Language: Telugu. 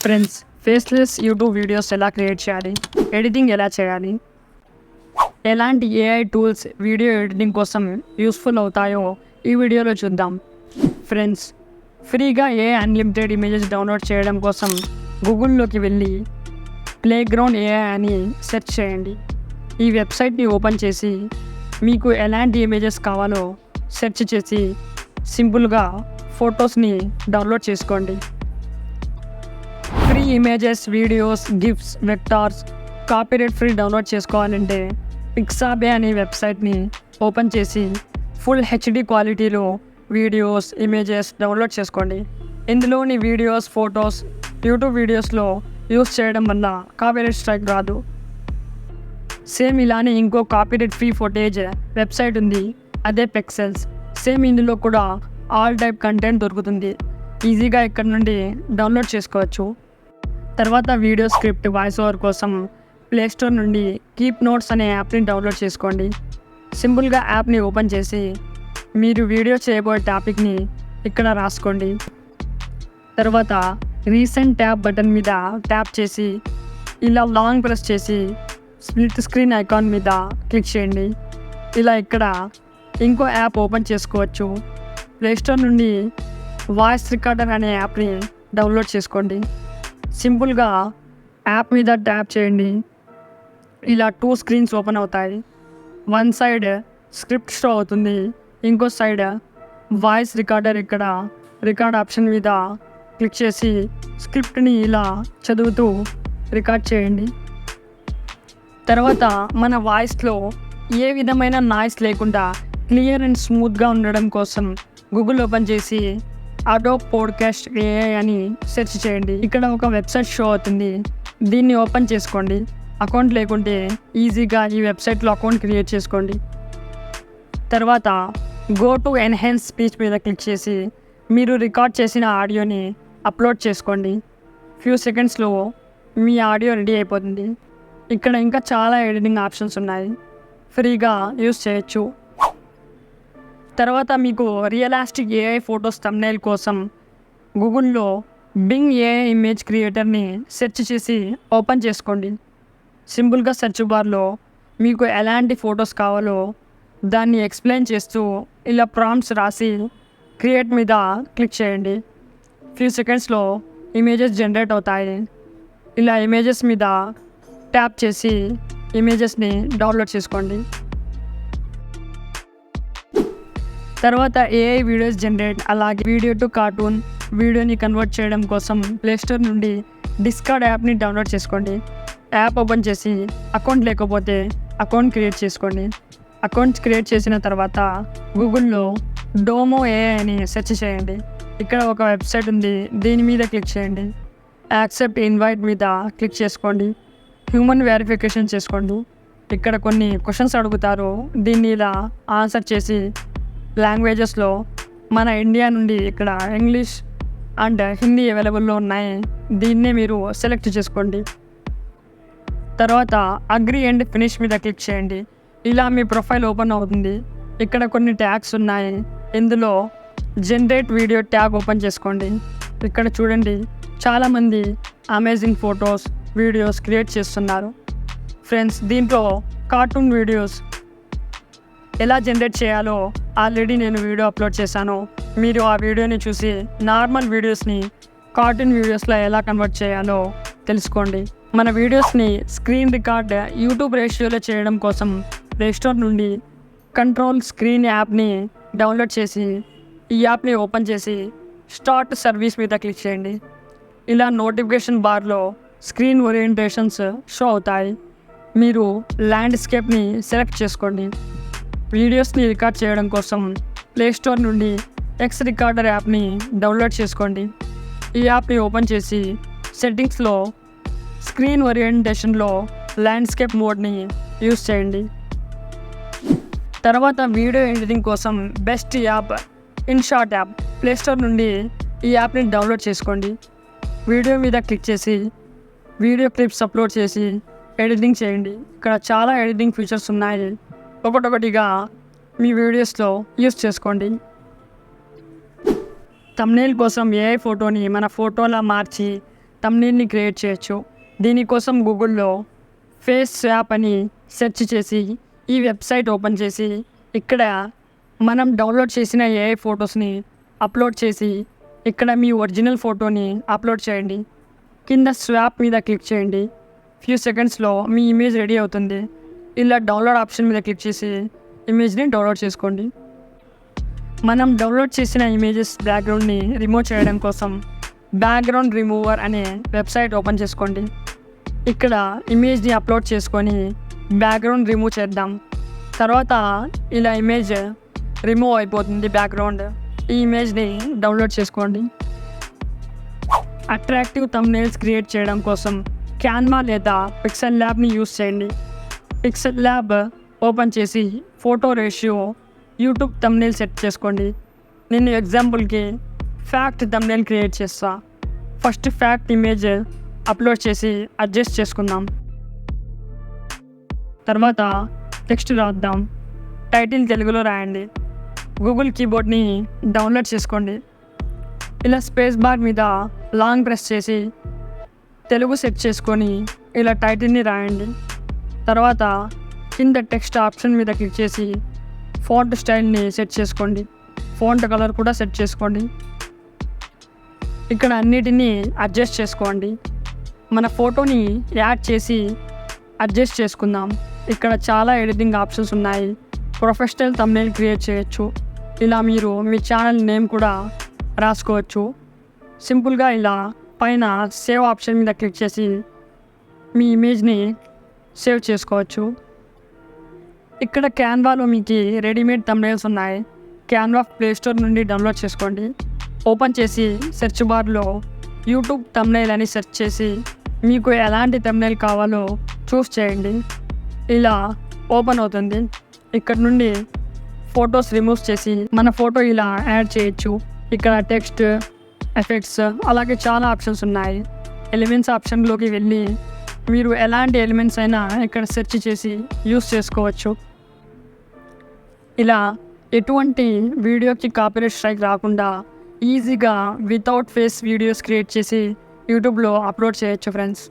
ఫ్రెండ్స్, ఫేస్లెస్ యూట్యూబ్ వీడియోస్ ఎలా క్రియేట్ చేయాలి, ఎడిటింగ్ ఎలా చేయాలి, ఎలాంటి ఏఐ టూల్స్ వీడియో ఎడిటింగ్ కోసం యూస్ఫుల్ అవుతాయో ఈ వీడియోలో చూద్దాం. ఫ్రెండ్స్, ఫ్రీగా ఏఐ అన్లిమిటెడ్ ఇమేజెస్ డౌన్లోడ్ చేయడం కోసం గూగుల్లోకి వెళ్ళి ప్లేగ్రౌండ్ ఏఐ అని సెర్చ్ చేయండి. ఈ వెబ్సైట్ని ఓపెన్ చేసి మీకు ఎలాంటి ఇమేజెస్ కావాలో సెర్చ్ చేసి సింపుల్గా ఫొటోస్ని డౌన్లోడ్ చేసుకోండి. Free images, videos, gifts, vectors copyright free download చేసుకోవాలంటే పిక్సాబే అనే వెబ్సైట్ని ఓపెన్ చేసి ఫుల్ హెచ్డి క్వాలిటీలో వీడియోస్, ఇమేజెస్ డౌన్లోడ్ చేసుకోండి. ఇందులోని వీడియోస్, ఫొటోస్ యూట్యూబ్ వీడియోస్లో యూస్ చేయడం వల్ల కాపీరైట్ స్ట్రైక్ రాదు. సేమ్ ఇలానే ఇంకో కాపీరైట్ ఫ్రీ ఫుటేజ్ వెబ్సైట్ ఉంది, అదే పిక్సెల్స్. సేమ్ ఇందులో కూడా ఆల్ టైప్ కంటెంట్ దొరుకుతుంది. ఈజీగా ఇక్కడ నుండి డౌన్లోడ్ చేసుకోవచ్చు. తర్వాత వీడియో స్క్రిప్ట్, వాయిస్ ఓవర్ కోసం ప్లేస్టోర్ నుండి కీప్ నోట్స్ అనే యాప్ని డౌన్లోడ్ చేసుకోండి. సింపుల్గా యాప్ని ఓపెన్ చేసి మీరు వీడియో చేయబోయే టాపిక్ని ఇక్కడ రాసుకోండి. తర్వాత రీసెంట్ ట్యాబ్ బటన్ మీద ట్యాప్ చేసి ఇలా లాంగ్ ప్రెస్ చేసి స్ప్లిట్ స్క్రీన్ ఐకాన్ మీద క్లిక్ చేయండి. ఇలా ఇక్కడ ఇంకో యాప్ ఓపెన్ చేసుకోవచ్చు. ప్లేస్టోర్ నుండి వాయిస్ రికార్డర్ అనే యాప్ని డౌన్లోడ్ చేసుకోండి. సింపుల్గా యాప్ మీద ట్యాప్ చేయండి. ఇలా 2 స్క్రీన్స్ ఓపెన్ అవుతాయి. వన్ సైడ్ స్క్రిప్ట్ షో అవుతుంది, ఇంకో సైడ్ వాయిస్ రికార్డర్. ఇక్కడ రికార్డ్ ఆప్షన్ మీద క్లిక్ చేసి స్క్రిప్ట్ని ఇలా చదువుతూ రికార్డ్ చేయండి. తర్వాత మన వాయిస్లో ఏ విధమైన నాయిస్ లేకుండా క్లియర్ అండ్ స్మూత్గా ఉండడం కోసం గూగుల్ ఓపెన్ చేసి అడోబ్ పాడ్కాస్ట్ ఏఐ అని సెర్చ్ చేయండి. ఇక్కడ ఒక వెబ్సైట్ షో అవుతుంది, దీన్ని ఓపెన్ చేసుకోండి. అకౌంట్ లేకుంటే ఈజీగా ఈ వెబ్సైట్లో అకౌంట్ క్రియేట్ చేసుకోండి. తర్వాత గో టు ఎన్హాన్స్ స్పీచ్ మీద క్లిక్ చేసి మీరు రికార్డ్ చేసిన ఆడియోని అప్లోడ్ చేసుకోండి. ఫ్యూ సెకండ్స్లో మీ ఆడియో రెడీ అయిపోతుంది. ఇక్కడ ఇంకా చాలా ఎడిటింగ్ ఆప్షన్స్ ఉన్నాయి, ఫ్రీగా యూస్ చేయొచ్చు. తర్వాత మీకు రియలిస్టిక్ ఏఐ ఫొటోస్ థంబ్నెయిల్ కోసం గూగుల్లో బింగ్ ఏఐ ఇమేజ్ క్రియేటర్ని సెర్చ్ చేసి ఓపెన్ చేసుకోండి. సింపుల్గా సెర్చ్ బార్లో మీకు ఎలాంటి ఫొటోస్ కావాలో దాన్ని ఎక్స్ప్లెయిన్ చేస్తూ ఇలా ప్రాంప్ట్స్ రాసి క్రియేట్ మీద క్లిక్ చేయండి. ఫ్యూ సెకండ్స్లో ఇమేజెస్ జనరేట్ అవుతాయి. ఇలా ఇమేజెస్ మీద ట్యాప్ చేసి ఇమేజెస్ని డౌన్లోడ్ చేసుకోండి. తర్వాత ఏఐ వీడియోస్ జనరేట్, అలాగే వీడియో టు కార్టూన్ వీడియోని కన్వర్ట్ చేయడం కోసం ప్లేస్టోర్ నుండి డిస్కార్డ్ యాప్ని డౌన్లోడ్ చేసుకోండి. యాప్ ఓపెన్ చేసి అకౌంట్ లేకపోతే అకౌంట్ క్రియేట్ చేసుకోండి. అకౌంట్ క్రియేట్ చేసిన తర్వాత గూగుల్లో డోమో ఏఐ అని సెర్చ్ చేయండి. ఇక్కడ ఒక వెబ్సైట్ ఉంది, దీని మీద క్లిక్ చేయండి. యాక్సెప్ట్ ఇన్వైట్ మీద క్లిక్ చేసుకోండి. హ్యూమన్ వెరిఫికేషన్ చేసుకోండి. ఇక్కడ కొన్ని క్వశ్చన్స్ అడుగుతారు, దీన్ని ఇలా ఆన్సర్ చేసి లాంగ్వేజెస్లో మన ఇండియా నుండి ఇక్కడ ఇంగ్లీష్ అండ్ హిందీ అవైలబుల్లో ఉన్నాయి, దీన్నే మీరు సెలెక్ట్ చేసుకోండి. తర్వాత అగ్రీ అండ్ ఫినిష్ మీద క్లిక్ చేయండి. ఇలా మీ ప్రొఫైల్ ఓపెన్ అవుతుంది. ఇక్కడ కొన్ని ట్యాగ్స్ ఉన్నాయి, ఇందులో జనరేట్ వీడియో ట్యాగ్ ఓపెన్ చేసుకోండి. ఇక్కడ చూడండి, చాలామంది అమేజింగ్ ఫొటోస్, వీడియోస్ క్రియేట్ చేస్తున్నారు. ఫ్రెండ్స్, దీంట్లో కార్టూన్ వీడియోస్ ఎలా జనరేట్ చేయాలో ఆల్రెడీ నేను వీడియో అప్లోడ్ చేశాను. మీరు ఆ వీడియోని చూసి నార్మల్ వీడియోస్ని కార్టూన్ వీడియోస్లో ఎలా కన్వర్ట్ చేయాలో తెలుసుకోండి. మన వీడియోస్ని స్క్రీన్ రికార్డ్ యూట్యూబ్ రేషియోలో చేయడం కోసం ప్లేస్టోర్ నుండి కంట్రోల్ స్క్రీన్ యాప్ని డౌన్లోడ్ చేసి ఈ యాప్ని ఓపెన్ చేసి స్టార్ట్ సర్వీస్ మీద క్లిక్ చేయండి. ఇలా నోటిఫికేషన్ బార్లో స్క్రీన్ ఓరియంటేషన్స్ షో అవుతాయి. మీరు ల్యాండ్స్కేప్ని సెలెక్ట్ చేసుకోండి. వీడియోస్ని రికార్డ్ చేయడం కోసం ప్లేస్టోర్ నుండి ఎక్స్ రికార్డర్ యాప్ని డౌన్లోడ్ చేసుకోండి. ఈ యాప్ని ఓపెన్ చేసి సెట్టింగ్స్లో స్క్రీన్ ఓరియంటేషన్లో ల్యాండ్స్కేప్ మోడ్ని యూస్ చేయండి. తర్వాత వీడియో ఎడిటింగ్ కోసం best app INSAT app. Play store నుండి ఈ యాప్ని డౌన్లోడ్ చేసుకోండి. వీడియో మీద క్లిక్ చేసి వీడియో క్లిప్స్ అప్లోడ్ చేసి ఎడిటింగ్ చేయండి. ఇక్కడ చాలా ఎడిటింగ్ ఫీచర్స్ ఉన్నాయి, ఒకటొకటిగా మీ వీడియోస్లో యూస్ చేసుకోండి. థంబ్నెయిల్ కోసం ఏఐ ఫోటోని మన ఫోటోలా మార్చి తమ్నెయిల్ని క్రియేట్ చేయొచ్చు. దీనికోసం గూగుల్లో ఫేస్ స్వాప్ అని సెర్చ్ చేసి ఈ వెబ్సైట్ ఓపెన్ చేసి ఇక్కడ మనం డౌన్లోడ్ చేసిన ఏఐ ఫొటోస్ని అప్లోడ్ చేసి ఇక్కడ మీ ఒరిజినల్ ఫోటోని అప్లోడ్ చేయండి. కింద స్వాప్ మీద క్లిక్ చేయండి. ఫ్యూ సెకండ్స్లో మీ ఇమేజ్ రెడీ అవుతుంది. ఇలా డౌన్లోడ్ ఆప్షన్ మీద క్లిక్ చేసి ఇమేజ్ని డౌన్లోడ్ చేసుకోండి. మనం డౌన్లోడ్ చేసిన ఇమేజెస్ బ్యాక్గ్రౌండ్ని రిమూవ్ చేయడం కోసం బ్యాక్గ్రౌండ్ రిమూవర్ అనే వెబ్సైట్ ఓపెన్ చేసుకోండి. ఇక్కడ ఇమేజ్ని అప్లోడ్ చేసుకొని బ్యాక్గ్రౌండ్ రిమూవ్ చేద్దాం. తర్వాత ఇలా ఇమేజ్ రిమూవ్ అయిపోతుంది బ్యాక్గ్రౌండ్. ఈ ఇమేజ్ని డౌన్లోడ్ చేసుకోండి. అట్రాక్టివ్ థంబ్నెయిల్స్ క్రియేట్ చేయడం కోసం క్యాన్వా లేదా పిక్సెల్ ల్యాబ్ని యూస్ చేయండి. పిక్సెల్ ల్యాబ్ ఓపెన్ చేసి photo ratio YouTube thumbnail set చేసుకోండి. నేను ఎగ్జాంపుల్కి ఫ్యాక్ట్ థంబ్నెయిల్ క్రియేట్ చేస్తా. ఫస్ట్ ఫ్యాక్ట్ ఇమేజ్ అప్లోడ్ చేసి అడ్జస్ట్ చేసుకుందాం. తర్వాత టెక్స్ట్ రాద్దాం. టైటిల్ తెలుగులో రాయండి. గూగుల్ కీబోర్డ్ని డౌన్లోడ్ చేసుకోండి. ఇలా స్పేస్ బార్ మీద లాంగ్ ప్రెస్ చేసి తెలుగు సెట్ చేసుకొని ఇలా టైటిల్ని రాయండి. తర్వాత కింద టెక్స్ట్ ఆప్షన్ మీద క్లిక్ చేసి ఫాంట్ స్టైల్ని సెట్ చేసుకోండి. ఫాంట్ కలర్ కూడా సెట్ చేసుకోండి. ఇక్కడ అన్నిటినీ అడ్జస్ట్ చేసుకోండి. మన ఫోటోని యాడ్ చేసి అడ్జస్ట్ చేసుకుందాం. ఇక్కడ చాలా ఎడిటింగ్ ఆప్షన్స్ ఉన్నాయి. ప్రొఫెషనల్ థంబ్నెయిల్ క్రియేట్ చేయొచ్చు. ఇలా మీరు మీ ఛానల్ నేమ్ కూడా రాసుకోవచ్చు. సింపుల్గా ఇలా పైన సేవ్ ఆప్షన్ మీద క్లిక్ చేసి మీ ఇమేజ్ని సేవ్ చేసుకోవచ్చు. ఇక్కడ క్యాన్వాలో మీకు రెడీమేడ్ థంబ్నెయిల్స్ ఉన్నాయి. క్యాన్వా ప్లేస్టోర్ నుండి డౌన్లోడ్ చేసుకోండి. ఓపెన్ చేసి సెర్చ్ బార్లో యూట్యూబ్ థంబ్నెయిల్ అని సెర్చ్ చేసి మీకు ఎలాంటి థంబ్నెయిల్ కావాలో చూస్ చేయండి. ఇలా ఓపెన్ అవుతుంది. ఇక్కడ నుండి ఫొటోస్ రిమూవ్ చేసి మన ఫోటో ఇలా యాడ్ చేయొచ్చు. ఇక్కడ టెక్స్ట్, ఎఫెక్ట్స్ అలాగే చాలా ఆప్షన్స్ ఉన్నాయి. ఎలిమెంట్స్ ఆప్షన్లోకి వెళ్ళి మీరు ఎలాంటి ఎలిమెంట్స్ అయినా ఇక్కడ సెర్చ్ చేసి యూస్ చేసుకోవచ్చు. ఇలా ఎటువంటి వీడియోకి కాపీరైట్ స్ట్రైక్ రాకుండా ఈజీగా వితౌట్ ఫేస్ వీడియోస్ క్రియేట్ చేసి యూట్యూబ్లో అప్లోడ్ చేయొచ్చు ఫ్రెండ్స్.